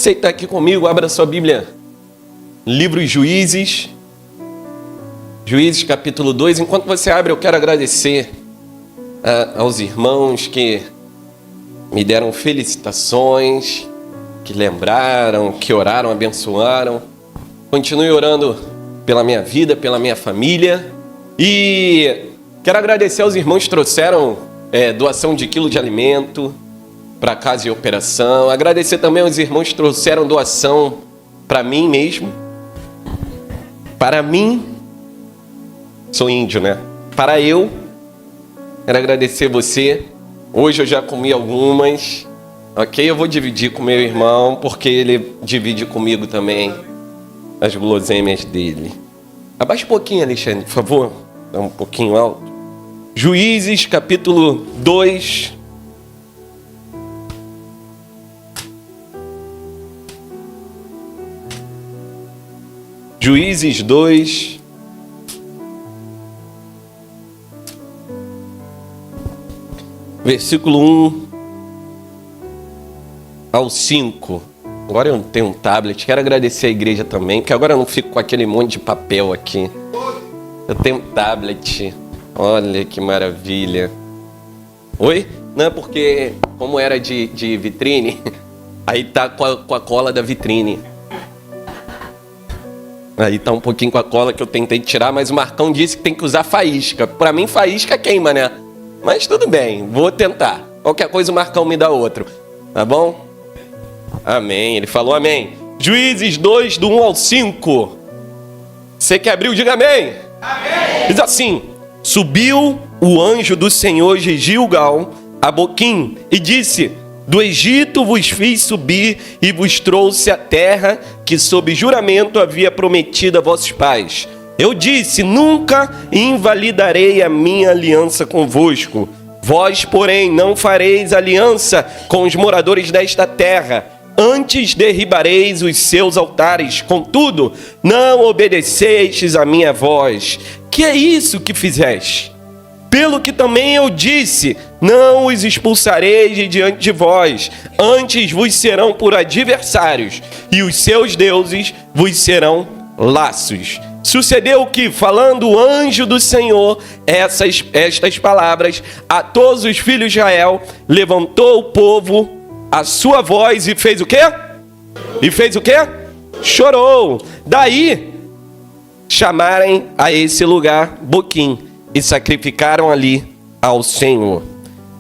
Você que está aqui comigo, abra sua Bíblia. Livro Juízes. Juízes capítulo 2. Enquanto você abre, eu quero agradecer aos irmãos que me deram felicitações, que lembraram, que oraram, abençoaram. Continue orando pela minha vida, pela minha família. E quero agradecer aos irmãos que trouxeram doação de quilo de alimento para casa de operação. Agradecer também aos irmãos que trouxeram doação para mim mesmo. Para mim, sou índio, né? Para eu, quero agradecer você. Hoje eu já comi algumas, ok? Eu vou dividir com meu irmão, porque ele divide comigo também as guloseimas dele. Abaixa um pouquinho, Alexandre, por favor. Dá um pouquinho alto. Juízes, capítulo 2. Juízes 2. Versículo 1 ao 5. Agora eu tenho um tablet. Quero agradecer a igreja também, porque agora eu não fico com aquele monte de papel aqui. Eu tenho um tablet. Olha que maravilha. Oi? Não, porque como era de vitrine, aí tá com a cola da vitrine. Aí tá um pouquinho com a cola que eu tentei tirar, mas o Marcão disse que tem que usar faísca. Pra mim, faísca queima, né? Mas tudo bem, vou tentar. Qualquer coisa o Marcão me dá outro. Tá bom? Amém. Ele falou amém. Juízes 2, do 1 ao 5. Você que abriu, diga amém. Amém. Diz assim: subiu o anjo do Senhor de Gilgal a Boquim e disse: do Egito vos fiz subir e vos trouxe a terra que sob juramento havia prometido a vossos pais. Eu disse: nunca invalidarei a minha aliança convosco. Vós, porém, não fareis aliança com os moradores desta terra. Antes derribareis os seus altares. Contudo, não obedecestes a minha voz. Que é isso que fizeste? Pelo que também eu disse: não os expulsareis de diante de vós, antes vos serão por adversários, e os seus deuses vos serão laços. Sucedeu que, falando o anjo do Senhor estas palavras a todos os filhos de Israel, levantou o povo a sua voz e fez o quê? E fez o quê? Chorou. Daí chamarem a esse lugar Boquim e sacrificaram ali ao Senhor.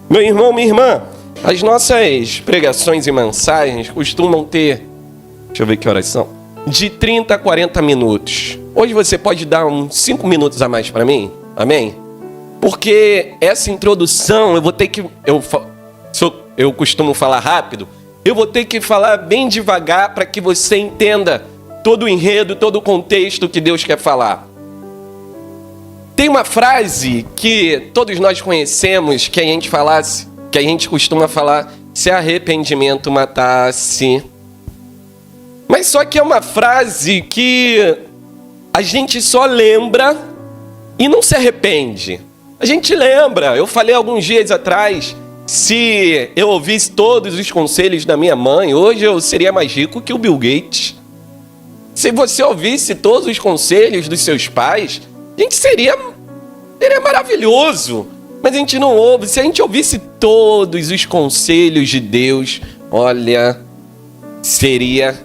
Meu irmão, minha irmã, as nossas pregações e mensagens costumam ter, deixa eu ver que horas são, de 30 a 40 minutos. Hoje você pode dar uns 5 minutos a mais para mim? Amém? Porque essa introdução eu vou ter que... Eu costumo falar rápido. Eu vou ter que falar bem devagar para que você entenda todo o enredo, todo o contexto que Deus quer falar. Tem uma frase que todos nós conhecemos, que a gente costuma falar: se arrependimento matasse. Mas só que é uma frase que a gente só lembra e não se arrepende. A gente lembra. Eu falei alguns dias atrás, se eu ouvisse todos os conselhos da minha mãe, hoje eu seria mais rico que o Bill Gates. Se você ouvisse todos os conselhos dos seus pais, a gente seria maravilhoso. Mas a gente não ouve. Se a gente ouvisse todos os conselhos de Deus, olha, seria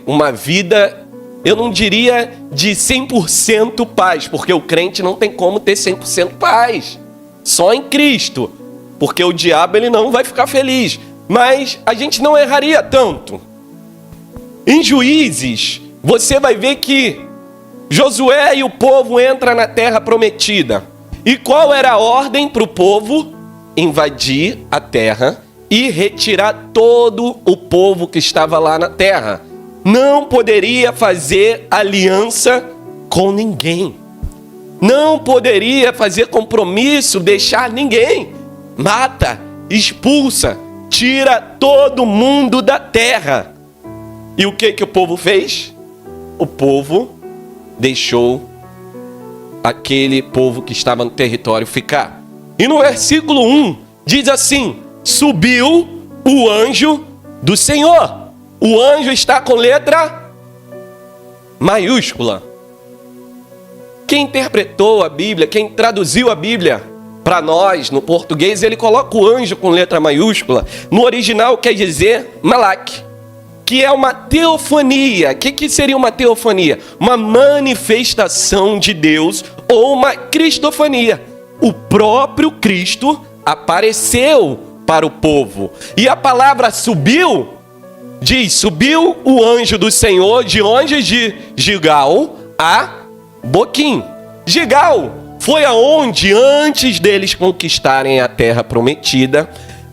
uma vida, eu não diria de 100% paz, porque o crente não tem como ter 100% paz. Só em Cristo. Porque o diabo ele não vai ficar feliz. Mas a gente não erraria tanto. Em Juízes, você vai ver que Josué e o povo entram na terra prometida. E qual era a ordem para o povo? Invadir a terra e retirar todo o povo que estava lá na terra. Não poderia fazer aliança com ninguém. Não poderia fazer compromisso, deixar ninguém. Mata, expulsa, tira todo mundo da terra. E o que o povo fez? O povo deixou aquele povo que estava no território ficar. E no versículo 1 diz assim: subiu o anjo do Senhor. O anjo está com letra maiúscula. Quem interpretou a Bíblia, quem traduziu a Bíblia para nós no português, ele coloca o anjo com letra maiúscula. No original quer dizer Malak, que é uma teofania. O que seria uma teofania? Uma manifestação de Deus ou uma cristofania. O próprio Cristo apareceu para o povo. E a palavra subiu, diz, subiu o anjo do Senhor de onde? De Gigal a Boquim. Gigal foi aonde, antes deles conquistarem a terra prometida,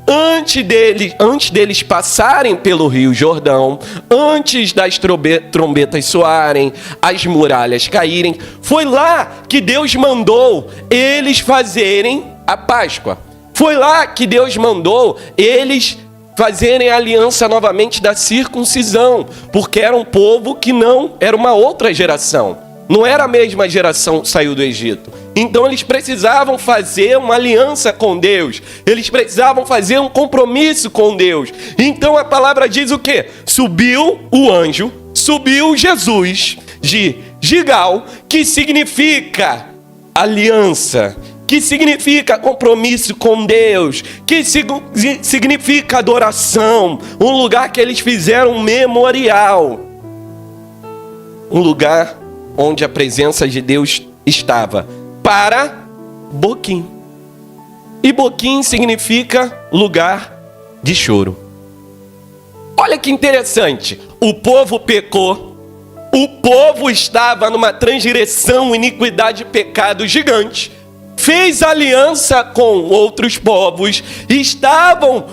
antes deles passarem pelo Rio Jordão, antes das trombetas soarem, as muralhas caírem, foi lá que Deus mandou eles fazerem a Páscoa. Foi lá que Deus mandou eles fazerem a aliança novamente da circuncisão, porque era um povo que não era uma outra geração. Não era a mesma geração que saiu do Egito. Então eles precisavam fazer uma aliança com Deus. Eles precisavam fazer um compromisso com Deus. Então a palavra diz o quê? Subiu o anjo, subiu Jesus de Gigal, que significa aliança, que significa compromisso com Deus, que significa adoração. Um lugar que eles fizeram um memorial. Um lugar onde a presença de Deus estava, para Boquim. E Boquim significa lugar de choro. Olha que interessante, o povo pecou, o povo estava numa transgressão, iniquidade, pecado gigante, fez aliança com outros povos, estavam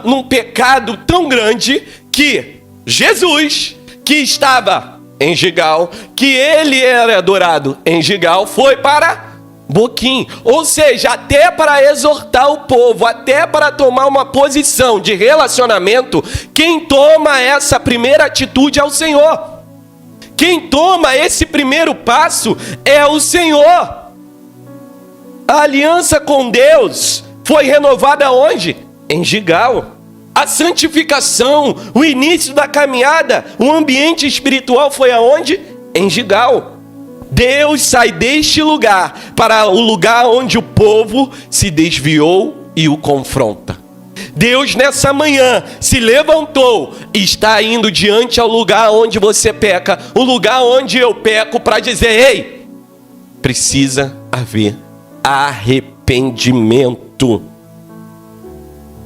num pecado tão grande que Jesus, que estava em Gigal, que ele era adorado em Gigal, foi para Boquim. Ou seja, até para exortar o povo, até para tomar uma posição de relacionamento, quem toma essa primeira atitude é o Senhor. Quem toma esse primeiro passo é o Senhor. A aliança com Deus foi renovada onde? Em Gigal. A santificação, o início da caminhada, o ambiente espiritual foi aonde? Em Gigal. Deus sai deste lugar para o lugar onde o povo se desviou e o confronta. Deus nessa manhã se levantou e está indo diante ao lugar onde você peca, o lugar onde eu peco, para dizer: ei, precisa haver arrependimento.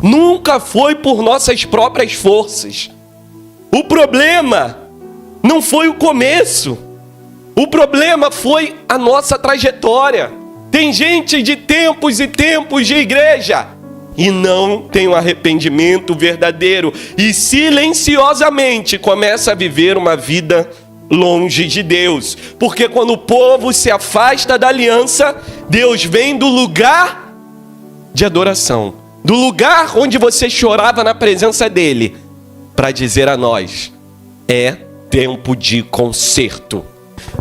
Nunca foi por nossas próprias forças. O problema não foi o começo. O problema foi a nossa trajetória. Tem gente de tempos e tempos de igreja e não tem um arrependimento verdadeiro e silenciosamente começa a viver uma vida longe de Deus. Porque quando o povo se afasta da aliança, Deus vem do lugar de adoração, do lugar onde você chorava na presença dele, para dizer a nós: é tempo de conserto.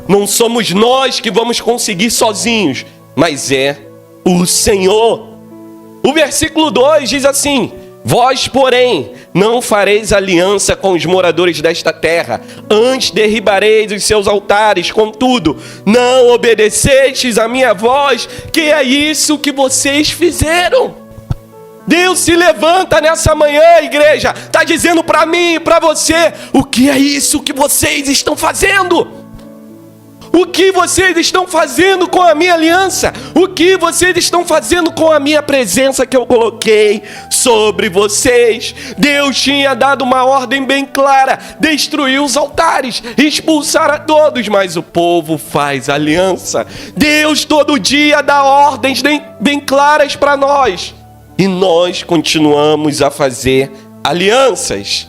Não somos nós que vamos conseguir sozinhos, mas é o Senhor. O versículo 2 diz assim: vós, porém, não fareis aliança com os moradores desta terra, antes derribareis os seus altares, contudo, não obedecestes a minha voz, que é isso que vocês fizeram. Deus se levanta nessa manhã, igreja, está dizendo para mim e para você: o que é isso que vocês estão fazendo? O que vocês estão fazendo com a minha aliança? O que vocês estão fazendo com a minha presença que eu coloquei sobre vocês? Deus tinha dado uma ordem bem clara: destruir os altares, expulsar a todos, mas o povo faz aliança. Deus todo dia dá ordens bem claras para nós e nós continuamos a fazer alianças.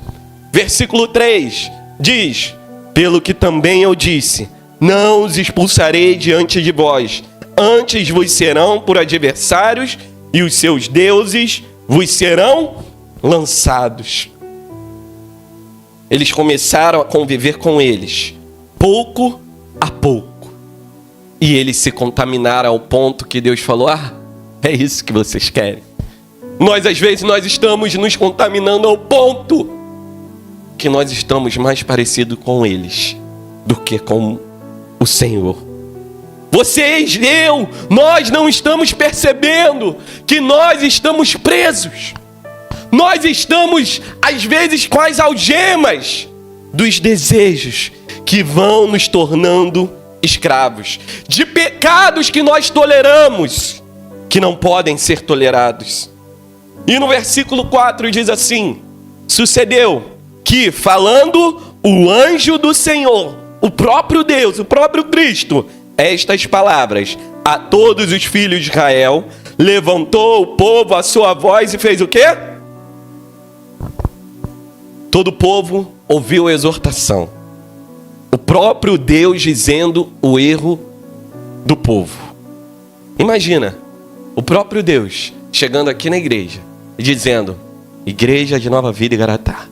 Versículo 3 diz: pelo que também eu disse, não os expulsarei diante de vós, antes vos serão por adversários, e os seus deuses vos serão lançados. Eles começaram a conviver com eles, pouco a pouco, e eles se contaminaram ao ponto que Deus falou: ah, é isso que vocês querem. Às vezes nós estamos nos contaminando ao ponto que nós estamos mais parecidos com eles do que com o Senhor. Vocês, nós não estamos percebendo que nós estamos presos. Nós estamos, às vezes, com as algemas dos desejos que vão nos tornando escravos, de pecados que nós toleramos, que não podem ser tolerados. E no versículo 4 diz assim: sucedeu que, falando o anjo do Senhor, o próprio Deus, o próprio Cristo, estas palavras a todos os filhos de Israel, levantou o povo a sua voz e fez o quê? Todo o povo ouviu a exortação. O próprio Deus dizendo o erro do povo. Imagina, o próprio Deus chegando aqui na igreja e dizendo: Igreja de Nova Vida Igaratá,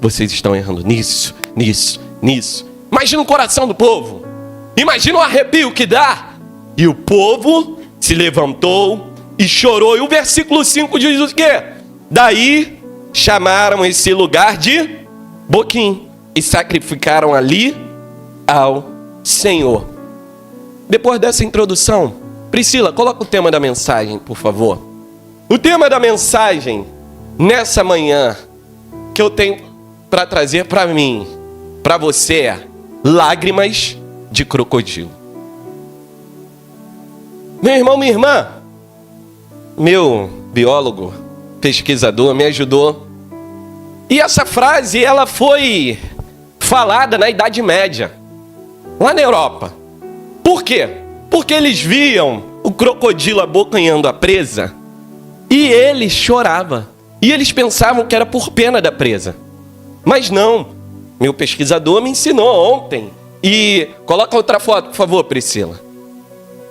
vocês estão errando nisso, nisso, nisso. Imagina o coração do povo. Imagina o arrepio que dá. E o povo se levantou e chorou. E o versículo 5 diz o quê? Daí chamaram esse lugar de Boquim e sacrificaram ali ao Senhor. Depois dessa introdução, Priscila, coloca o tema da mensagem, por favor. O tema da mensagem nessa manhã que eu tenho para trazer para mim, para você, é lágrimas de crocodilo. Meu irmão, minha irmã, meu biólogo, pesquisador, me ajudou. E essa frase, ela foi falada na Idade Média, lá na Europa. Por quê? Porque eles viam o crocodilo abocanhando a presa e ele chorava. E eles pensavam que era por pena da presa. Mas não. Meu pesquisador me ensinou ontem. E coloca outra foto, por favor, Priscila.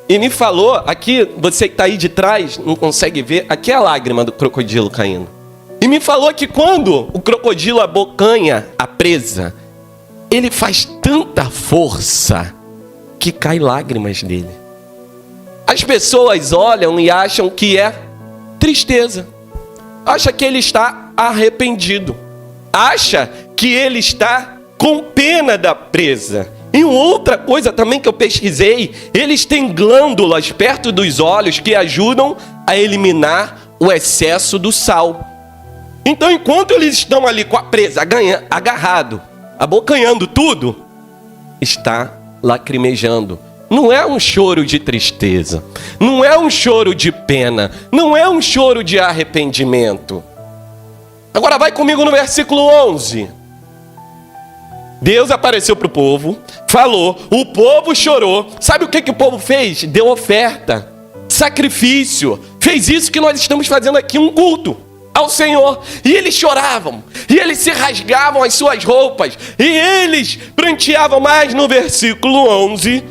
E me falou, aqui, você que está aí de trás, não consegue ver, aqui é a lágrima do crocodilo caindo. E me falou que quando o crocodilo abocanha a presa, ele faz tanta força que cai lágrimas dele. As pessoas olham e acham que é tristeza. Acha que ele está arrependido. Acha que ele está com pena da presa. E outra coisa também que eu pesquisei, eles têm glândulas perto dos olhos que ajudam a eliminar o excesso do sal. Então, enquanto eles estão ali com a presa agarrado, abocanhando tudo, está lacrimejando. Não é um choro de tristeza, não é um choro de pena, não é um choro de arrependimento. Agora vai comigo no versículo 11. Deus apareceu para o povo, falou, o povo chorou. Sabe o que o povo fez? Deu oferta, sacrifício. Fez isso que nós estamos fazendo aqui, um culto ao Senhor. E eles choravam, e eles se rasgavam as suas roupas, e eles pranteavam. Mas no versículo 11,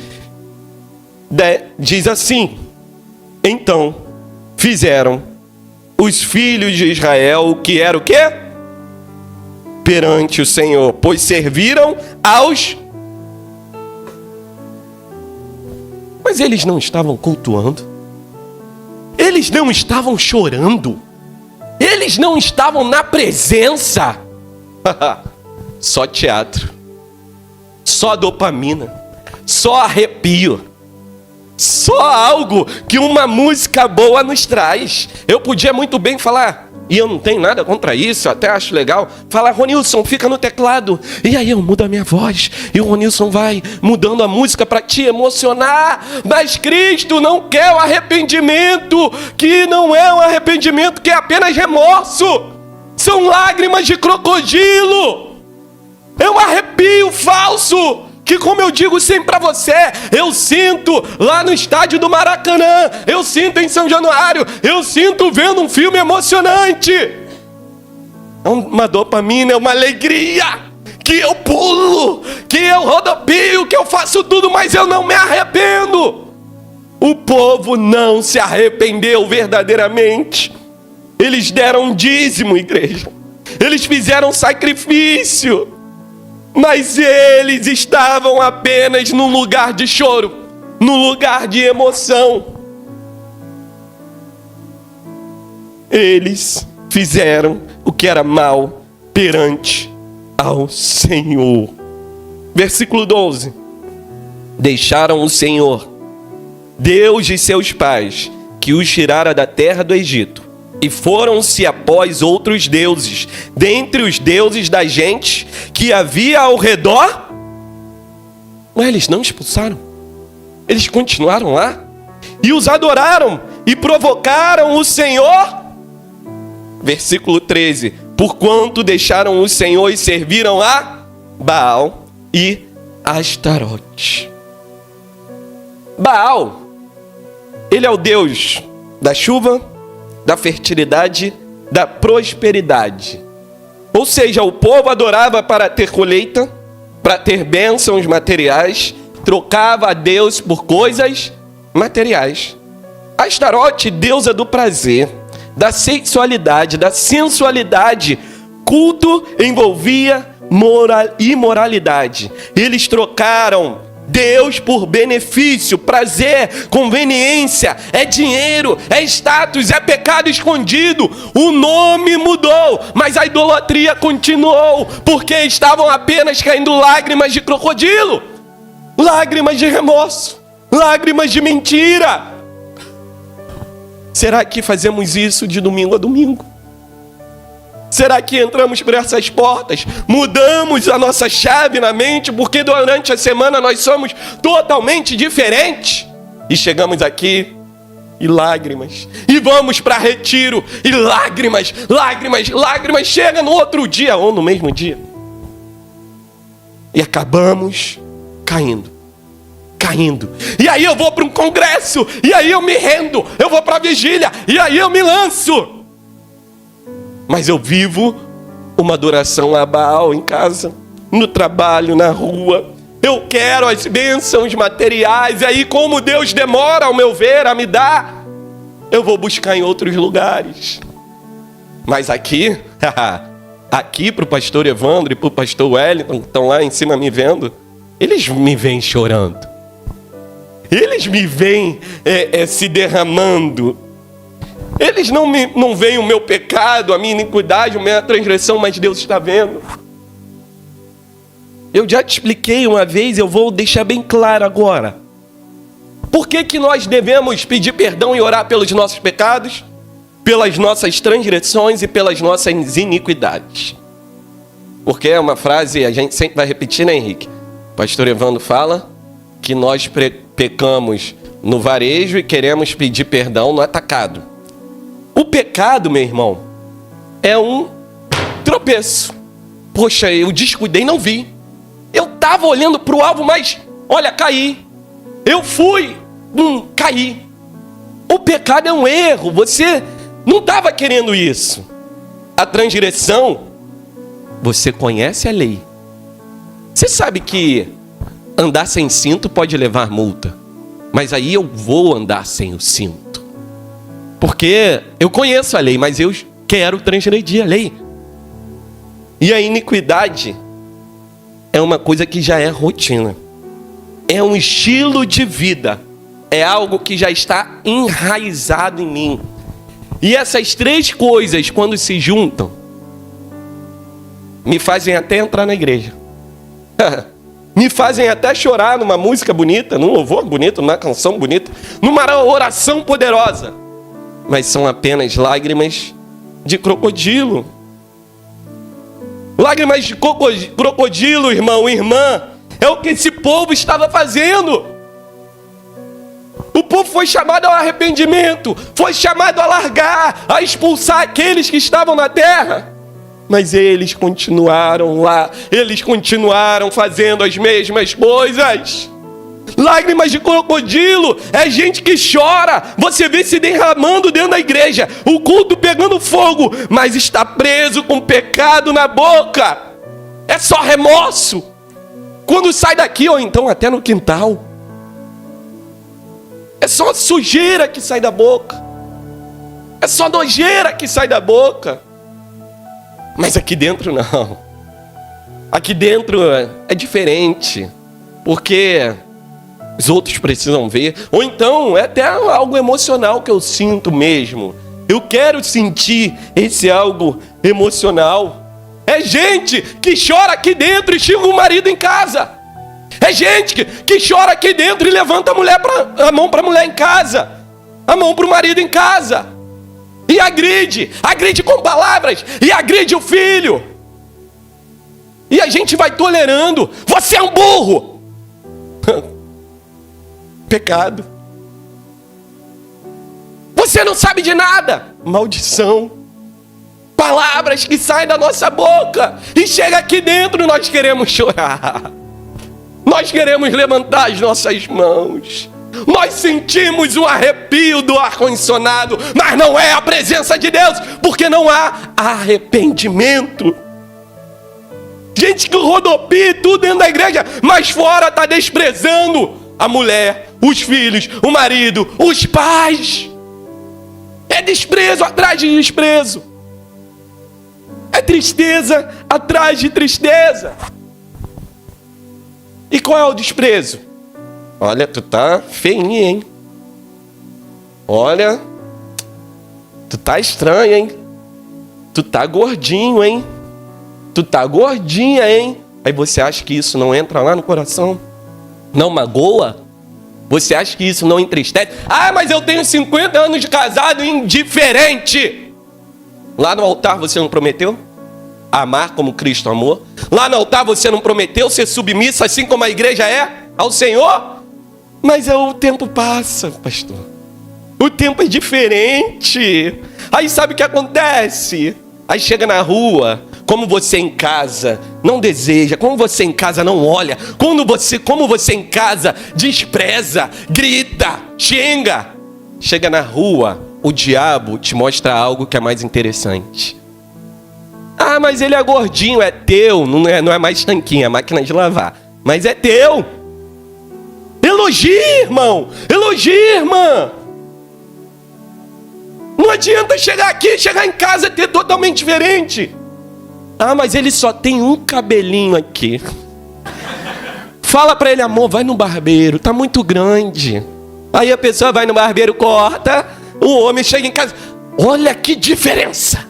diz assim: então fizeram os filhos de Israel o que era o quê? Perante o Senhor, pois serviram aos... Mas eles não estavam cultuando, eles não estavam chorando, eles não estavam na presença. Só teatro, só dopamina, só arrepio, só algo que uma música boa nos traz. Eu podia muito bem falar, e eu não tenho nada contra isso, até acho legal, falar, Ronilson, fica no teclado, e aí eu mudo a minha voz, e o Ronilson vai mudando a música para te emocionar. Mas Cristo não quer o arrependimento, que não é um arrependimento, que é apenas remorso. São lágrimas de crocodilo, é um arrepio falso, que, como eu digo sempre para você, eu sinto lá no estádio do Maracanã, eu sinto em São Januário, eu sinto vendo um filme emocionante. É uma dopamina, é uma alegria, que eu pulo, que eu rodopio, que eu faço tudo, mas eu não me arrependo. O povo não se arrependeu verdadeiramente. Eles deram dízimo, igreja. Eles fizeram sacrifício. Mas eles estavam apenas num lugar de choro, num lugar de emoção. Eles fizeram o que era mal perante ao Senhor. Versículo 12. Deixaram o Senhor, Deus de seus pais, que os tirara da terra do Egito, e foram-se após outros deuses, dentre os deuses da gente que havia ao redor. Mas eles não expulsaram. Eles continuaram lá e os adoraram e provocaram o Senhor. Versículo 13. Porquanto deixaram o Senhor e serviram a Baal e Astarote. Baal, ele é o Deus da chuva, da fertilidade, da prosperidade. Ou seja, o povo adorava para ter colheita, para ter bênçãos materiais, trocava a Deus por coisas materiais. Astarote, deusa do prazer, da sexualidade, da sensualidade. Culto envolvia imoralidade. Eles trocaram Deus por benefício, prazer, conveniência, é dinheiro, é status, é pecado escondido. O nome mudou, mas a idolatria continuou, porque estavam apenas caindo lágrimas de crocodilo, lágrimas de remorso, lágrimas de mentira. Será que fazemos isso de domingo a domingo? Será que entramos por essas portas, mudamos a nossa chave na mente, porque durante a semana nós somos totalmente diferentes? E chegamos aqui e lágrimas, e vamos para retiro, e lágrimas, lágrimas, lágrimas, chega no outro dia ou no mesmo dia. E acabamos caindo. E aí eu vou para um congresso, e aí eu me rendo, eu vou para a vigília, e aí eu me lanço. Mas eu vivo uma adoração a Baal em casa, no trabalho, na rua. Eu quero as bênçãos materiais, e aí como Deus demora, ao meu ver, a me dar, eu vou buscar em outros lugares. Mas aqui, aqui para o pastor Evandro e para o pastor Wellington, que estão lá em cima me vendo, eles me veem chorando. Eles me veem se derramando. Eles não veem o meu pecado, a minha iniquidade, a minha transgressão, mas Deus está vendo. Eu já te expliquei uma vez, eu vou deixar bem claro agora. Por que nós devemos pedir perdão e orar pelos nossos pecados, pelas nossas transgressões e pelas nossas iniquidades? Porque é uma frase, a gente sempre vai repetir, né, Henrique? O pastor Evandro fala que nós pecamos no varejo e queremos pedir perdão no atacado. O pecado, meu irmão, é um tropeço. Poxa, eu descuidei, não vi. Eu estava olhando para o alvo, mas, olha, caí. Eu fui, caí. O pecado é um erro, você não estava querendo isso. A transgressão, você conhece a lei. Você sabe que andar sem cinto pode levar multa. Mas aí eu vou andar sem o cinto. Porque eu conheço a lei, mas eu quero transgredir a lei. E a iniquidade é uma coisa que já é rotina. É um estilo de vida. É algo que já está enraizado em mim. E essas três coisas, quando se juntam, me fazem até entrar na igreja. Me fazem até chorar numa música bonita, num louvor bonito, numa canção bonita, numa oração poderosa. Mas são apenas lágrimas de crocodilo. Lágrimas de crocodilo, irmão, irmã, é o que esse povo estava fazendo. O povo foi chamado ao arrependimento, foi chamado a largar, a expulsar aqueles que estavam na terra. Mas eles continuaram lá, eles continuaram fazendo as mesmas coisas. Lágrimas de crocodilo é gente que chora. Você vê se derramando dentro da igreja, o culto pegando fogo, mas está preso com pecado na boca. É só remorso. Quando sai daqui, ou então até no quintal, é só sujeira que sai da boca. É só nojeira que sai da boca. Mas aqui dentro não. Aqui dentro é diferente. Porque os outros precisam ver. Ou então é até algo emocional que eu sinto mesmo. Eu quero sentir esse algo emocional. É gente que chora aqui dentro e xinga o marido em casa. É gente que chora aqui dentro e levanta a mão para a mulher em casa, a mão para o marido em casa. E agride com palavras, e agride o filho. E a gente vai tolerando. Você é um burro. Pecado. Você não sabe de nada. Maldição. Palavras que saem da nossa boca e chega aqui dentro, nós queremos chorar. Nós queremos levantar as nossas mãos. Nós sentimos o arrepio do ar-condicionado, mas não é a presença de Deus, porque não há arrependimento. Gente que rodopia tudo dentro da igreja, mas fora está desprezando a mulher, os filhos, o marido, os pais. É desprezo atrás de desprezo. É tristeza atrás de tristeza. E qual é o desprezo? Olha, tu tá feinho, hein? Olha, tu tá estranho, hein? Tu tá gordinho, hein? Tu tá gordinha, hein? Aí você acha que isso não entra lá no coração? Não magoa? Você acha que isso não entristece? Ah, mas eu tenho 50 anos de casado, indiferente. Lá no altar você não prometeu amar como Cristo amou? Lá no altar você não prometeu ser submissa assim como a igreja é ao Senhor? Mas o tempo passa, pastor. O tempo é diferente. Aí sabe o que acontece? Aí chega na rua, como você em casa não deseja, como você em casa não olha, como você em casa despreza, grita, xinga. Chega na rua, o diabo te mostra algo que é mais interessante. Ah, mas ele é gordinho, é teu, não é mais tanquinho, é máquina de lavar. Mas é teu. Elogia, irmão, elogia, irmã. Não adianta chegar aqui, chegar em casa e ter totalmente diferente. Ah, mas ele só tem um cabelinho aqui. Fala pra ele, amor, vai no barbeiro, tá muito grande. Aí a pessoa vai no barbeiro, corta, o homem chega em casa. Olha que diferença.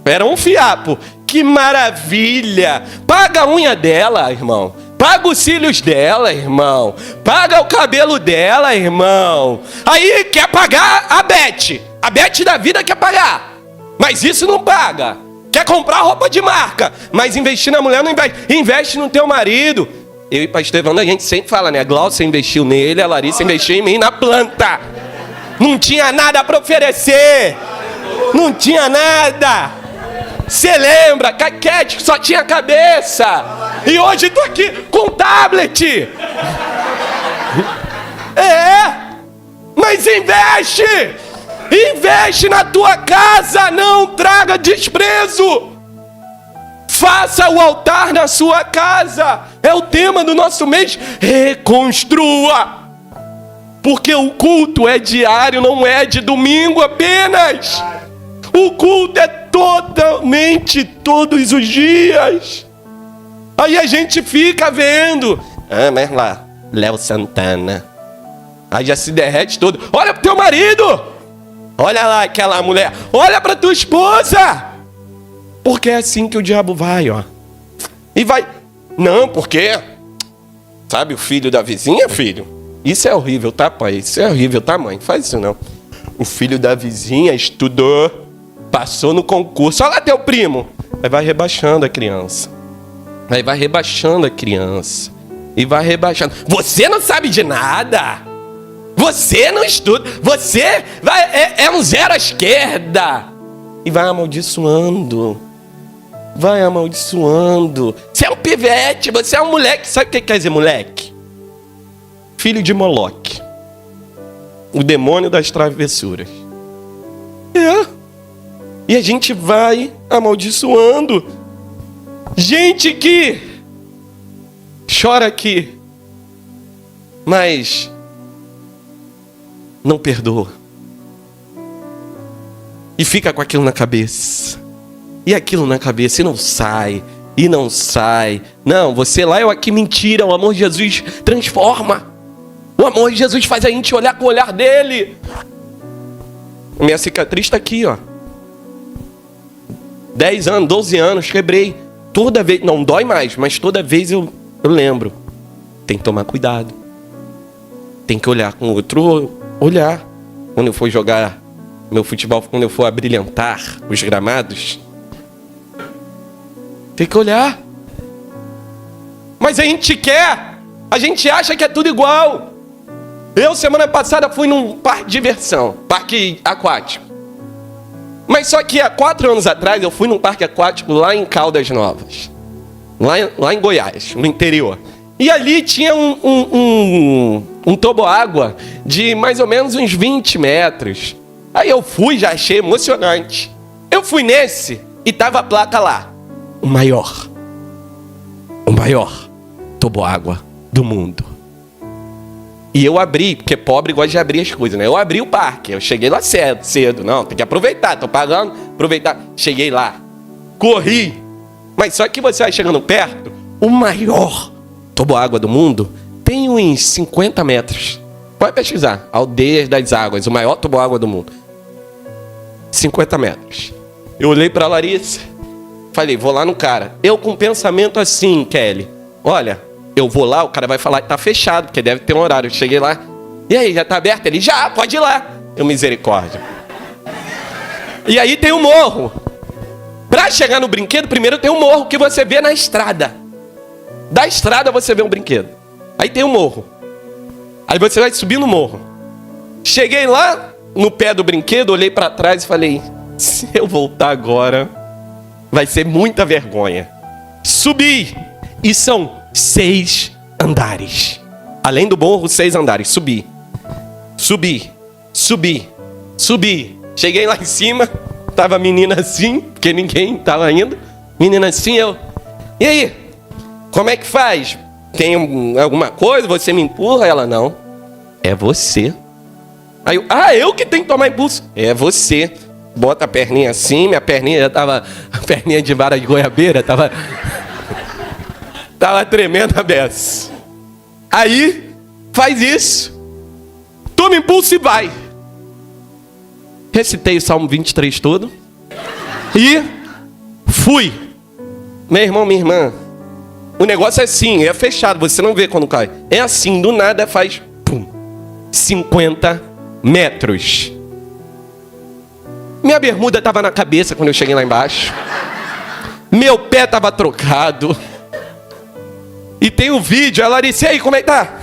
Era um fiapo. Que maravilha. Paga a unha dela, irmão. Paga os cílios dela, irmão. Paga o cabelo dela, irmão. Aí quer pagar a Beth. A Beth da vida quer pagar. Mas isso não paga. Quer comprar roupa de marca. Mas investir na mulher não investe. Investe no teu marido. Eu e pastor Evandro, a gente sempre fala, né? A Glaucia investiu nele, a Larissa investiu em mim na planta. Não tinha nada para oferecer. Não tinha nada. Você lembra? Caquete só tinha cabeça. E hoje tô aqui com tablet. Mas investe. Investe na tua casa. Não traga desprezo. Faça o altar na sua casa. É o tema do nosso mês. Reconstrua. Porque o culto é diário, não é de domingo apenas. O culto é totalmente todos os dias. Aí a gente fica vendo. Ah, mas lá, Léo Santana. Aí já se derrete todo. Olha pro teu marido. Olha lá aquela mulher. Olha pra tua esposa. Porque é assim que o diabo vai, ó. E vai. Não, porque... Sabe o filho da vizinha, filho? Isso é horrível, tá, pai? Isso é horrível, tá, mãe? Faz isso não. O filho da vizinha estudou... Passou no concurso. Olha lá teu primo. Aí vai rebaixando a criança. Aí vai rebaixando a criança. E vai rebaixando. Você não sabe de nada. Você não estuda. Você é um zero à esquerda. E vai amaldiçoando. Vai amaldiçoando. Você é um pivete. Você é um moleque. Sabe o que quer dizer moleque? Filho de Moloque. O demônio das travessuras. E a gente vai amaldiçoando. Gente que chora aqui, mas não perdoa. E fica com aquilo na cabeça. E aquilo na cabeça e não sai. E não sai. Não, você lá, eu aqui, mentira. O amor de Jesus transforma. O amor de Jesus faz a gente olhar com o olhar dele. Minha cicatriz está aqui, ó. 10 anos, 12 anos, quebrei. toda vez, não dói mais, mas toda vez eu lembro. Tem que tomar cuidado. Tem que olhar com outro olhar. Quando eu for jogar meu futebol, quando eu for abrilhantar os gramados, tem que olhar. Mas a gente acha que é tudo igual. Eu, semana passada, fui num parque de diversão, parque aquático. Mas só que há 4 anos atrás, eu fui num parque aquático lá em Caldas Novas. Lá em Goiás, no interior. E ali tinha um toboágua de mais ou menos uns 20 metros. Aí eu fui, já achei emocionante. Eu fui nesse e tava a placa lá. O maior toboágua do mundo. E eu abri, porque pobre gosta de abrir as coisas, né? Eu abri o parque, eu cheguei lá cedo. Não, tem que aproveitar, tô pagando, aproveitar. Cheguei lá, corri. Mas só que você vai chegando perto, o maior toboágua do mundo tem uns 50 metros. Pode pesquisar, Aldeias das Águas, o maior toboágua do mundo. 50 metros. Eu olhei pra Larissa, falei, vou lá no cara. Eu com um pensamento assim, Kelly, olha, eu vou lá, o cara vai falar que tá fechado, porque deve ter um horário. Eu cheguei lá, e aí, já tá aberto? Ele, já, pode ir lá. Eu, misericórdia. E aí tem um morro. Pra chegar no brinquedo, primeiro tem um morro que você vê na estrada. Da estrada você vê um brinquedo. Aí tem um morro. Aí você vai subir no morro. Cheguei lá, no pé do brinquedo, olhei pra trás e falei, se eu voltar agora, vai ser muita vergonha. Subi. E são 6 andares. Além do morro, 6 andares. Subi. Cheguei lá em cima, tava a menina assim, porque ninguém tava indo. Menina assim, eu... E aí? Como é que faz? Tem alguma coisa? Você me empurra? Ela, não. É você. Aí eu que tenho que tomar impulso. É você. Bota a perninha assim, minha perninha já tava... A perninha de vara de goiabeira tava... Tava tremendo a beça. Aí, faz isso. Toma impulso e vai. Recitei o Salmo 23 todo. E fui. Meu irmão, minha irmã. O negócio é assim, é fechado, você não vê quando cai. É assim, do nada faz... Pum. 50 metros. Minha bermuda tava na cabeça quando eu cheguei lá embaixo. Meu pé tava trocado. E tem um vídeo, ela disse, aí, como é que tá?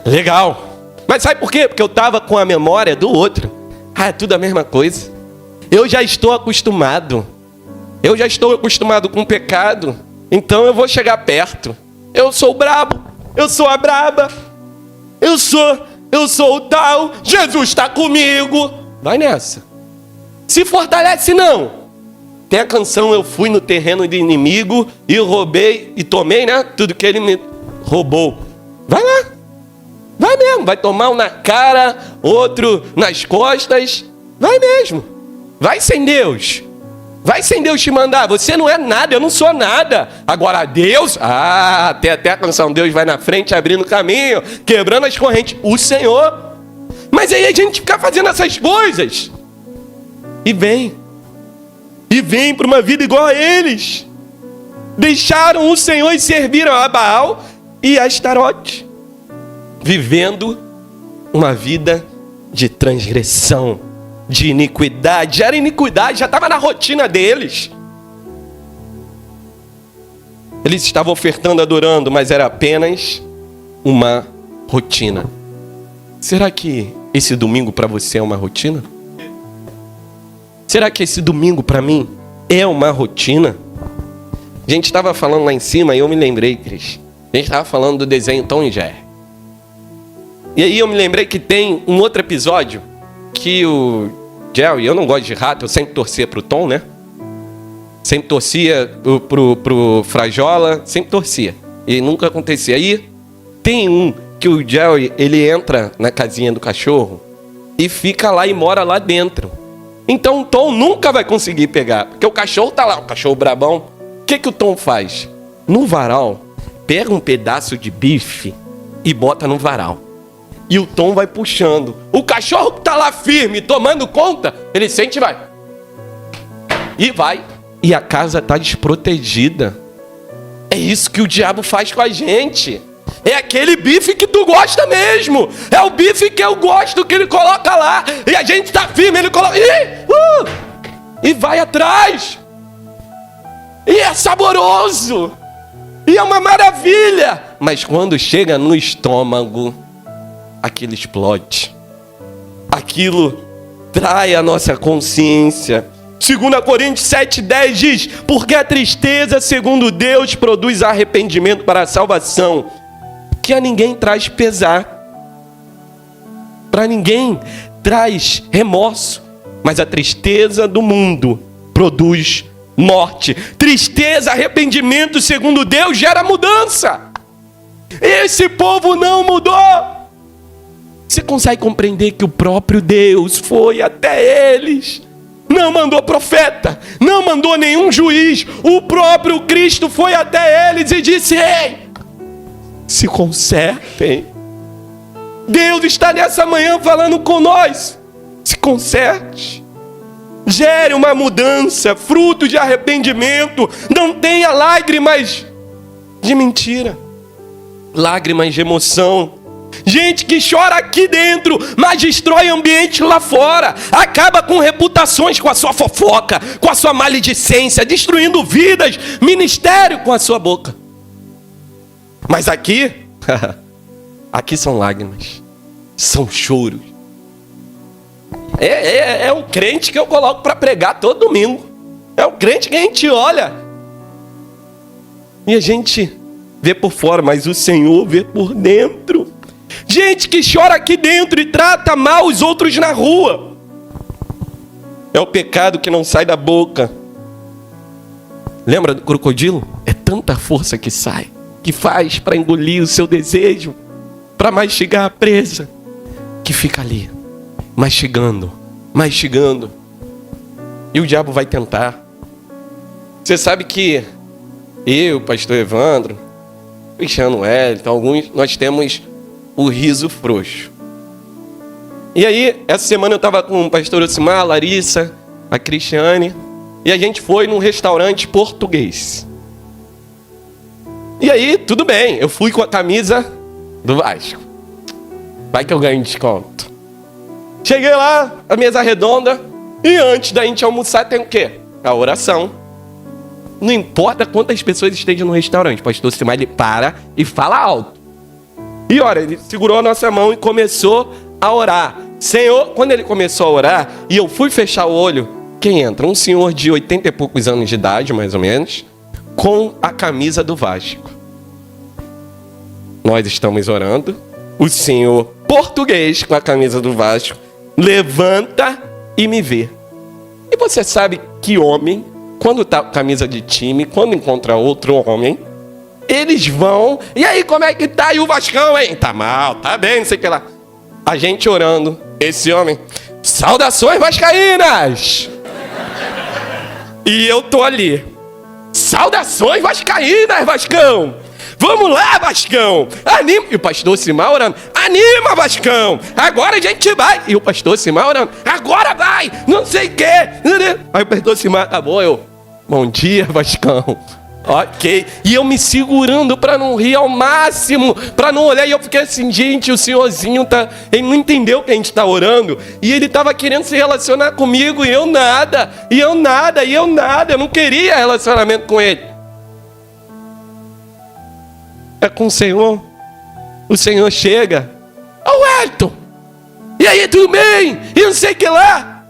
Legal. Mas sabe por quê? Porque eu tava com a memória do outro. É tudo a mesma coisa. Eu já estou acostumado. Eu já estou acostumado com o pecado. Então eu vou chegar perto. Eu sou o brabo. Eu sou a braba. Eu sou o tal. Jesus está comigo. Vai nessa. Se fortalece não. Tem a canção, eu fui no terreno do inimigo e roubei e tomei, né? Tudo que ele me roubou. Vai lá. Vai mesmo. Vai tomar um na cara, outro nas costas. Vai mesmo. Vai sem Deus. Vai sem Deus te mandar. Você não é nada, eu não sou nada. Agora Deus, tem até a canção, Deus vai na frente abrindo caminho, quebrando as correntes. O Senhor. Mas aí a gente fica fazendo essas coisas. E vem para uma vida igual a eles. Deixaram o Senhor e serviram a Baal e a Astarote, vivendo uma vida de transgressão, de iniquidade. Era iniquidade, já estava na rotina deles. Eles estavam ofertando, adorando, mas era apenas uma rotina. Será que esse domingo para você é uma rotina? Será que esse domingo para mim é uma rotina? A gente estava falando lá em cima e eu me lembrei, Cris. A gente estava falando do desenho Tom e Jerry. E aí eu me lembrei que tem um outro episódio que o Jerry, eu não gosto de rato, eu sempre torcia pro Tom, né? Sempre torcia pro Frajola, sempre torcia. E nunca acontecia. Aí tem um que o Jerry, ele entra na casinha do cachorro e fica lá e mora lá dentro. Então o Tom nunca vai conseguir pegar, porque o cachorro tá lá, o cachorro brabão. O que o Tom faz? No varal, pega um pedaço de bife e bota no varal. E o Tom vai puxando. O cachorro que tá lá firme, tomando conta, ele sente e vai. E vai. e a casa está desprotegida. É isso que o diabo faz com a gente. É aquele bife que tu gosta mesmo. É o bife que eu gosto que ele coloca lá. E a gente tá firme, ele coloca... E vai atrás. E é saboroso. E é uma maravilha. Mas quando chega no estômago, aquilo explode. Aquilo trai a nossa consciência. 2 Coríntios 7,10 diz: porque a tristeza, segundo Deus, produz arrependimento para a salvação, que a ninguém traz pesar, para ninguém traz remorso, mas a tristeza do mundo produz morte. Tristeza, arrependimento, segundo Deus, gera mudança. Esse povo não mudou. Você consegue compreender que o próprio Deus foi até eles? Não mandou profeta, não mandou nenhum juiz. O próprio Cristo foi até eles e disse: ei, se consertem. Deus está nessa manhã falando com nós. Se conserte. Gere uma mudança, fruto de arrependimento. Não tenha lágrimas de mentira, lágrimas de emoção. Gente que chora aqui dentro, mas destrói ambiente lá fora. Acaba com reputações com a sua fofoca, com a sua maledicência, destruindo vidas, ministério com a sua boca. Mas aqui, aqui são lágrimas, são choros. É um crente que eu coloco para pregar todo domingo. É um crente que a gente olha e a gente vê por fora, mas o Senhor vê por dentro. Gente que chora aqui dentro e trata mal os outros na rua. É o pecado que não sai da boca. Lembra do crocodilo? É tanta força que sai, que faz para engolir o seu desejo, para mastigar a presa, que fica ali, mastigando. E o diabo vai tentar. Você sabe que eu, pastor Evandro, Cristiano Wellington, alguns, nós temos o riso frouxo. E aí, essa semana eu estava com o pastor Osimar, a Larissa, a Cristiane, e a gente foi num restaurante português. E aí, tudo bem, eu fui com a camisa do Vasco. Vai que eu ganho desconto. Cheguei lá, a mesa redonda, e antes da gente almoçar tem o quê? A oração. Não importa quantas pessoas estejam no restaurante, o pastor Osimar, ele para e fala alto. E olha, ele segurou a nossa mão e começou a orar. Senhor, quando ele começou a orar, e eu fui fechar o olho, quem entra? Um senhor de 80 e poucos anos de idade, mais ou menos, com a camisa do Vasco. Nós estamos orando, o senhor português com a camisa do Vasco levanta e me vê. E você sabe que homem, quando tá com camisa de time, quando encontra outro homem, eles vão, e aí como é que tá? E o Vascão, hein? Tá mal, tá bem, não sei o que lá. A gente orando, esse homem, saudações vascaínas! E eu tô ali, saudações vascaínas, Vascão! Vamos lá, Vascão! Anima! E o pastor Osimar orando, anima, Vascão! Agora a gente vai! E o pastor Osimar orando, agora vai! Não sei o que! Aí o pastor Osimar, tá bom, eu, bom dia, Vascão! Ok, e eu me segurando para não rir ao máximo, para não olhar, e eu fiquei assim, gente, o senhorzinho ele não entendeu que a gente tá orando, e ele tava querendo se relacionar comigo, e eu nada, eu não queria relacionamento com ele. É com o Senhor chega, ô Elton, e aí, tudo bem? E não sei o que lá.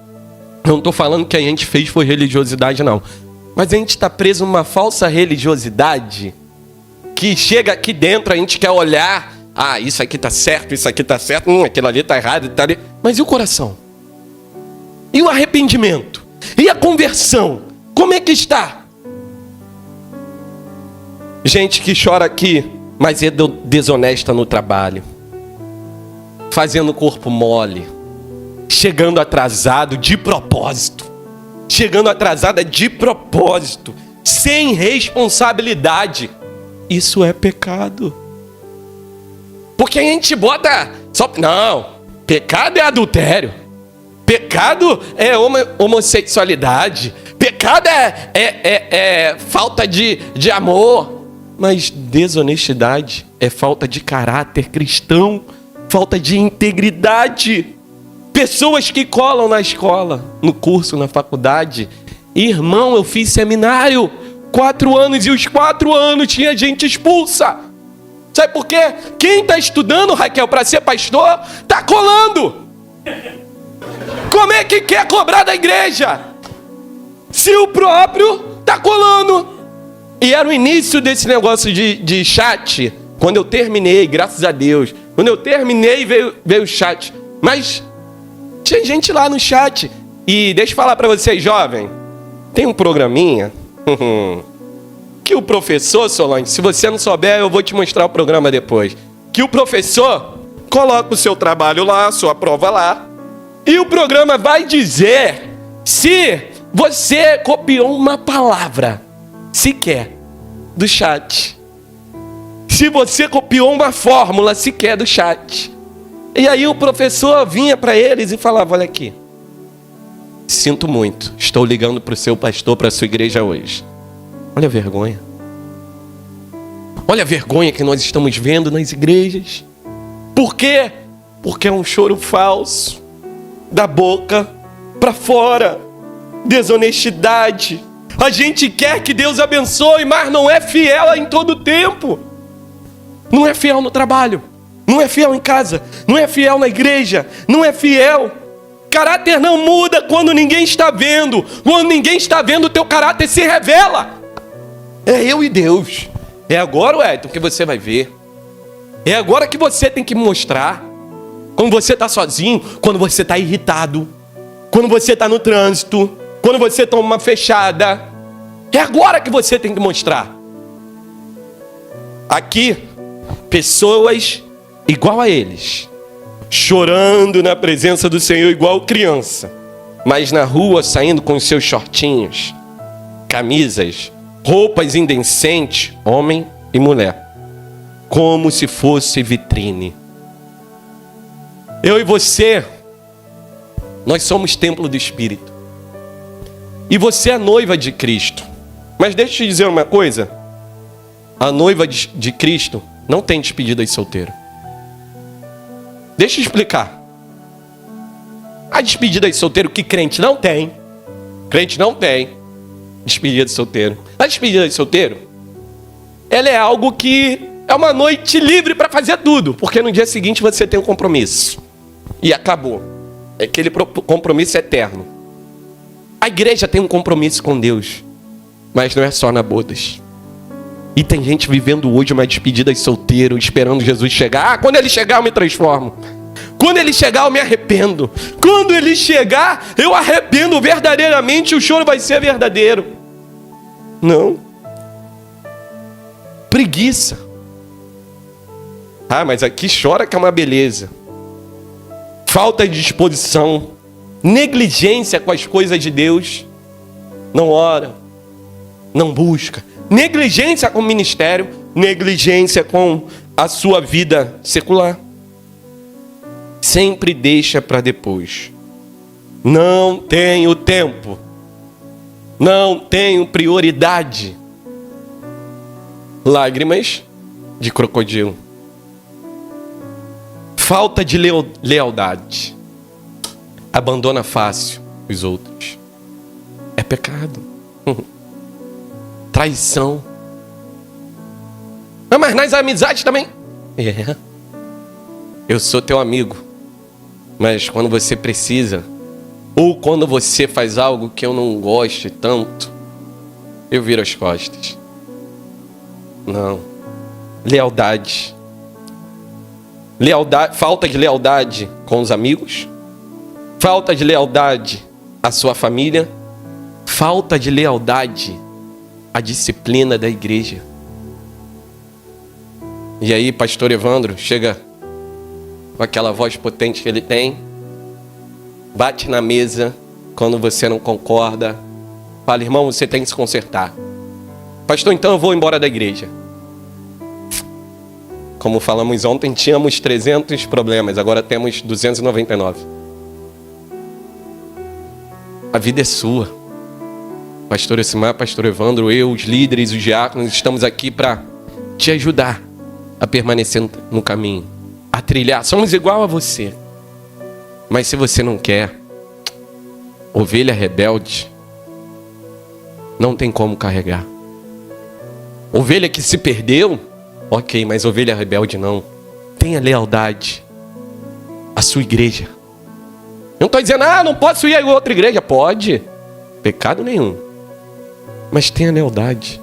Não tô falando que a gente fez foi religiosidade, não. Mas a gente está preso numa falsa religiosidade que chega aqui dentro, a gente quer olhar, isso aqui está certo, aquilo ali está errado, tá ali. Mas e o coração? E o arrependimento? E a conversão? Como é que está? Gente que chora aqui, mas é desonesta no trabalho, fazendo o corpo mole, chegando atrasado de propósito. Chegando atrasada de propósito, sem responsabilidade. Isso é pecado. Porque a gente bota não, pecado é adultério, pecado é homossexualidade, Pecado é falta de amor. Mas desonestidade é falta de caráter cristão, falta de integridade. Pessoas que colam na escola, no curso, na faculdade. Irmão, eu fiz seminário 4 anos e os 4 anos tinha gente expulsa. Sabe por quê? Quem está estudando, Raquel, para ser pastor, está colando. Como é que quer cobrar da igreja? Se o próprio está colando. E era o início desse negócio de chat. Quando eu terminei, graças a Deus. Quando eu terminei, veio o chat. Mas tinha gente lá no chat. E deixa eu falar para vocês, jovem. Tem um programinha que o professor, Solange, se você não souber, eu vou te mostrar o programa depois. Que o professor coloca o seu trabalho lá, a sua prova lá. E o programa vai dizer se você copiou uma palavra sequer do chat. Se você copiou uma fórmula sequer do chat. E aí o professor vinha para eles e falava: olha aqui, sinto muito, estou ligando para o seu pastor, para a sua igreja hoje. Olha a vergonha. Olha a vergonha que nós estamos vendo nas igrejas. Por quê? Porque é um choro falso, da boca para fora. Desonestidade. A gente quer que Deus abençoe, mas não é fiel em todo o tempo. Não é fiel no trabalho, não é fiel em casa, não é fiel na igreja, não é fiel. Caráter não muda quando ninguém está vendo. Quando ninguém está vendo, o teu caráter se revela. É eu e Deus. É agora, Wellington, que você vai ver. É agora que você tem que mostrar. Quando você está sozinho, quando você está irritado, quando você está no trânsito, quando você toma uma fechada. É agora que você tem que mostrar. Aqui, pessoas igual a eles, chorando na presença do Senhor igual criança, mas na rua saindo com os seus shortinhos, camisas, roupas indecentes, homem e mulher, como se fosse vitrine. Eu e você, nós somos templo do Espírito. E você é noiva de Cristo. Mas deixa eu te dizer uma coisa. A noiva de Cristo não tem despedida de solteiro. Deixa eu explicar. A despedida de solteiro que crente não tem. Crente não tem despedida de solteiro. A despedida de solteiro, ela é algo que é uma noite livre para fazer tudo. Porque no dia seguinte você tem um compromisso. E acabou. É aquele compromisso eterno. A igreja tem um compromisso com Deus, mas não é só na bodas. E tem gente vivendo hoje uma despedida de solteiro, esperando Jesus chegar. Ah, quando ele chegar eu me transformo. Quando ele chegar eu me arrependo. Quando ele chegar eu arrependo verdadeiramente, o choro vai ser verdadeiro. Não. Preguiça. Ah, mas aqui chora que é uma beleza. Falta de disposição, negligência com as coisas de Deus, não ora, não busca, negligência com o ministério, negligência com a sua vida secular, sempre deixa para depois. Não tenho tempo, não tenho prioridade. Lágrimas de crocodilo. Falta de lealdade. Abandona fácil os outros. É pecado. Traição. Mas nas amizades também. É. Eu sou teu amigo. Mas quando você precisa, ou quando você faz algo que eu não goste tanto, eu viro as costas. Não. Lealdade. Falta de lealdade com os amigos, falta de lealdade à sua família, falta de lealdade à disciplina da igreja. E aí, pastor Evandro chega com aquela voz potente que ele tem, bate na mesa quando você não concorda, fala: irmão, você tem que se consertar. Pastor, então eu vou embora da igreja. Como falamos ontem, tínhamos 300 problemas, agora temos 299. A vida é sua. Pastor Essimar, Pastor Evandro, eu, os líderes, os diáconos, estamos aqui para te ajudar a permanecer no caminho, a trilhar. Somos igual a você. Mas se você não quer, ovelha rebelde, não tem como carregar. Ovelha que se perdeu, ok, mas ovelha rebelde não. Tenha lealdade à sua igreja. Eu não estou dizendo, não posso ir a outra igreja. Pode, pecado nenhum. Mas tenha lealdade.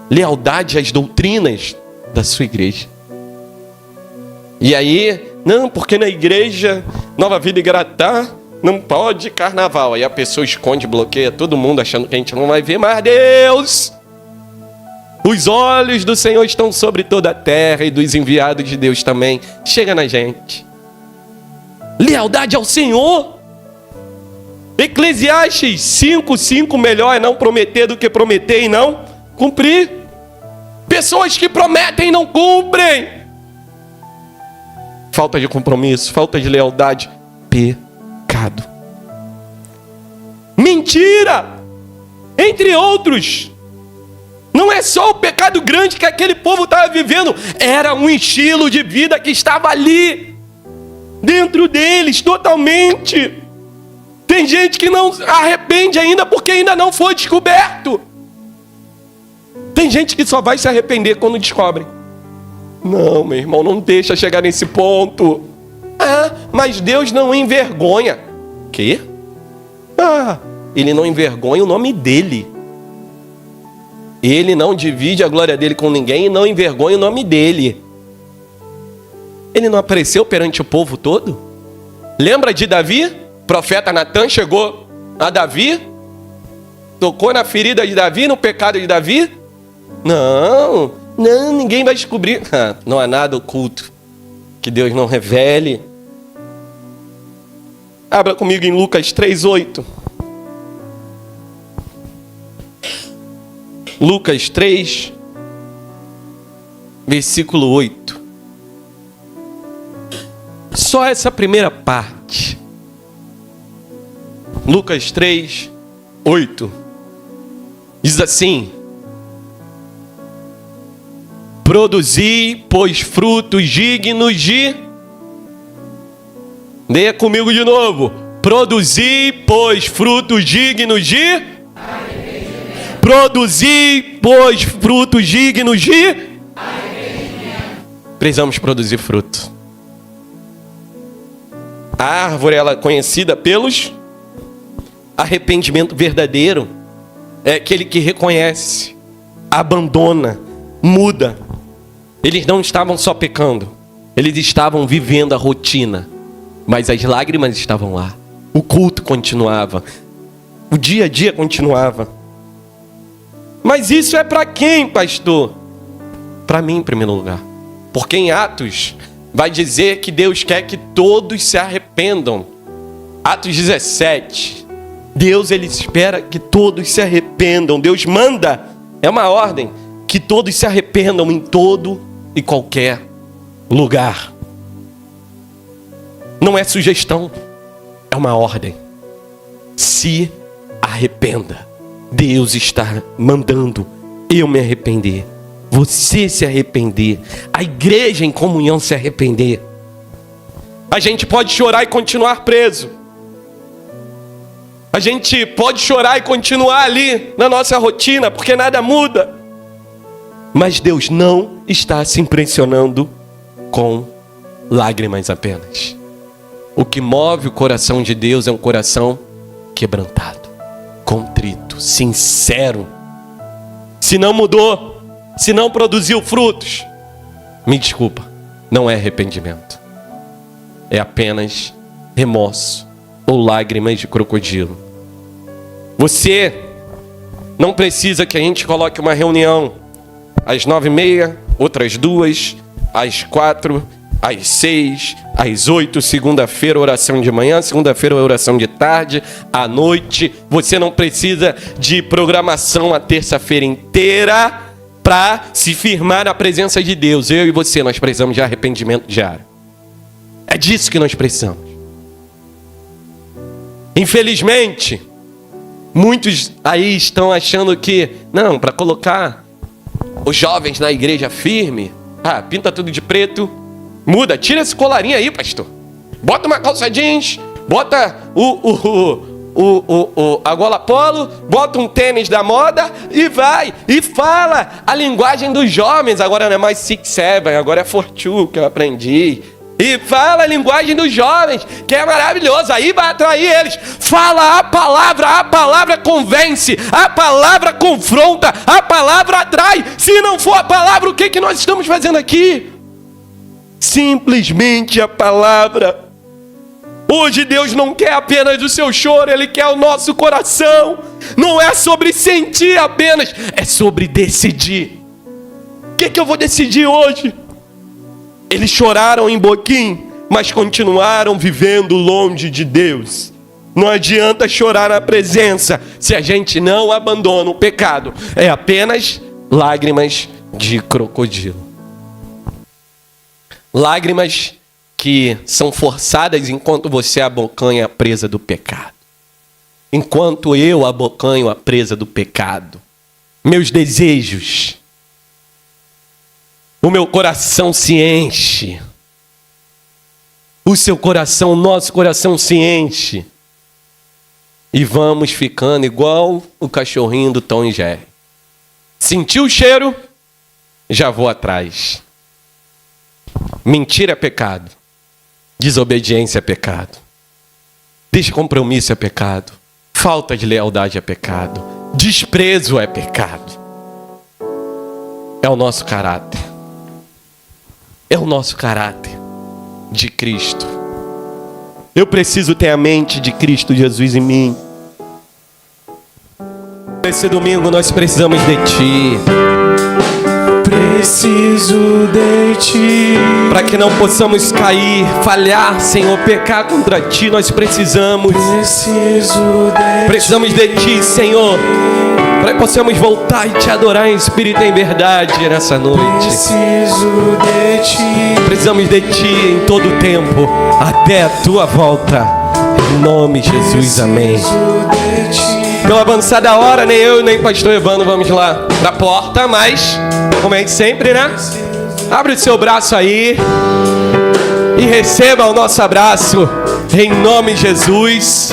Lealdade às doutrinas da sua igreja. E aí, não, porque na igreja Nova Vida Igratá não pode carnaval. Aí a pessoa esconde, bloqueia todo mundo achando que a gente não vai ver. Mas Deus, os olhos do Senhor estão sobre toda a terra e dos enviados de Deus também. Chega na gente. Lealdade ao Senhor. Eclesiastes 5:5, melhor é não prometer do que prometer e não cumprir. Pessoas que prometem e não cumprem. Falta de compromisso, falta de lealdade, pecado. Mentira, entre outros. Não é só o pecado grande que aquele povo estava vivendo, era um estilo de vida que estava ali, dentro deles, totalmente. Tem gente que não arrepende ainda porque ainda não foi descoberto. Tem gente que só vai se arrepender quando descobrem. Não, meu irmão, não deixa chegar nesse ponto. Mas Deus não envergonha. Quê? Ele não envergonha o nome dele. Ele não divide a glória dele com ninguém e não envergonha o nome dele. Ele não apareceu perante o povo todo? Lembra de Davi? O profeta Natan chegou a Davi, tocou na ferida de Davi, no pecado de Davi. Não, ninguém vai descobrir. Não há nada oculto que Deus não revele. Abra comigo em Lucas 3:8. Lucas 3, versículo 8. Só essa primeira parte. Lucas 3, 8. Diz assim: produzi, pois, frutos dignos de... Leia comigo de novo. Produzi, pois, frutos dignos de... Produzi, pois, frutos dignos de... Precisamos produzir fruto. A árvore, ela é conhecida pelos... Arrependimento verdadeiro é aquele que reconhece, abandona, muda. Eles não estavam só pecando, eles estavam vivendo a rotina, mas as lágrimas estavam lá, o culto continuava, o dia a dia continuava. Mas isso é para quem, pastor? Para mim, em primeiro lugar. Porque em Atos vai dizer que Deus quer que todos se arrependam. Atos 17. Deus, ele espera que todos se arrependam. Deus manda, é uma ordem, que todos se arrependam em todo e qualquer lugar. Não é sugestão, é uma ordem. Se arrependa. Deus está mandando eu me arrepender, você se arrepender, a igreja em comunhão se arrepender. A gente pode chorar e continuar preso. A gente pode chorar e continuar ali na nossa rotina, porque nada muda. Mas Deus não está se impressionando com lágrimas apenas. O que move o coração de Deus é um coração quebrantado, contrito, sincero. Se não mudou, se não produziu frutos, me desculpa, não é arrependimento. É apenas remorso ou lágrimas de crocodilo. Você não precisa que a gente coloque uma reunião às 9h30, outras 2, às 4, às 6, às 8, segunda-feira oração de manhã, segunda-feira oração de tarde, à noite. Você não precisa de programação a terça-feira inteira para se firmar na presença de Deus. Eu e você, nós precisamos de arrependimento diário. É disso que nós precisamos. Infelizmente, Muitos aí estão achando que, não, para colocar os jovens na igreja firme, pinta tudo de preto, muda, tira esse colarinho aí, pastor. Bota uma calça jeans, bota a gola polo, bota um tênis da moda e vai, e fala a linguagem dos jovens. Agora não é mais 6-7, agora é 4-2 que eu aprendi. E fala a linguagem dos jovens, que é maravilhoso, aí vai atrair eles. Fala a palavra convence, a palavra confronta, a palavra atrai. Se não for a palavra, o que nós estamos fazendo aqui? Simplesmente a palavra. Hoje Deus não quer apenas o seu choro, Ele quer o nosso coração. Não é sobre sentir apenas, é sobre decidir. O que eu vou decidir hoje? Eles choraram em Boquim, mas continuaram vivendo longe de Deus. Não adianta chorar na presença se a gente não abandona o pecado. É apenas lágrimas de crocodilo. Lágrimas que são forçadas enquanto você abocanha a presa do pecado. Enquanto eu abocanho a presa do pecado. Meus desejos. O meu coração se enche. O seu coração, o nosso coração se enche. E vamos ficando igual o cachorrinho do Tom e Jerry. Sentiu o cheiro? Já vou atrás. Mentira é pecado. Desobediência é pecado. Descompromisso é pecado. Falta de lealdade é pecado. Desprezo é pecado. É o nosso caráter. É o nosso caráter de Cristo. Eu preciso ter a mente de Cristo Jesus em mim. Esse domingo nós precisamos de Ti. Preciso de Ti. Para que não possamos cair, falhar, Senhor, pecar contra Ti, nós precisamos de Ti, Senhor. Para que possamos voltar e Te adorar em espírito e em verdade nessa noite. Precisamos de Ti em todo o tempo, até a Tua volta. Em nome de Jesus, amém. Pela avançada hora, nem eu nem o pastor Evandro vamos lá da porta, mas, como é sempre, né? Abre o seu braço aí e receba o nosso abraço em nome de Jesus.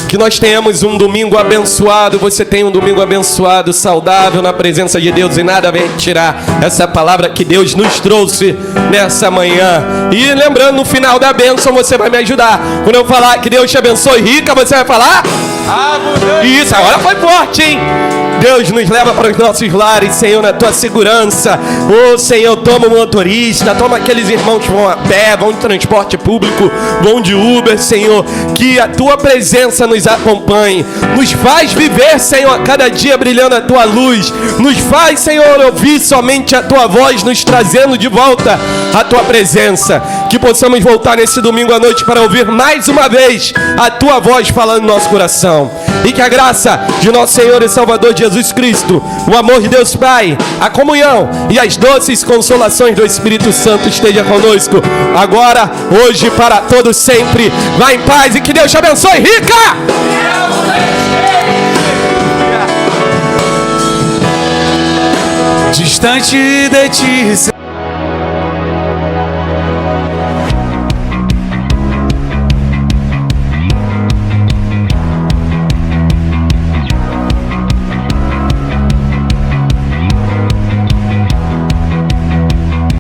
Que nós tenhamos um domingo abençoado. Você tem um domingo abençoado, saudável na presença de Deus, e nada vem tirar essa palavra que Deus nos trouxe nessa manhã. E lembrando, no final da bênção você vai me ajudar. Quando eu falar que Deus te abençoe rica, você vai falar? Isso, agora foi forte, hein? Deus nos leva para os nossos lares, Senhor, na Tua segurança. Senhor, toma o motorista, toma aqueles irmãos que vão a pé, vão de transporte público, vão de Uber, Senhor. Que a Tua presença nos acompanhe. Nos faz viver, Senhor, a cada dia brilhando a Tua luz. Nos faz, Senhor, ouvir somente a Tua voz, nos trazendo de volta a Tua presença. Que possamos voltar nesse domingo à noite para ouvir mais uma vez a Tua voz falando no nosso coração. E que a graça de nosso Senhor e Salvador Jesus Cristo, o amor de Deus Pai, a comunhão e as doces consolações do Espírito Santo esteja conosco agora, hoje, para todos sempre. Vá em paz e que Deus te abençoe rica! Distante de Ti,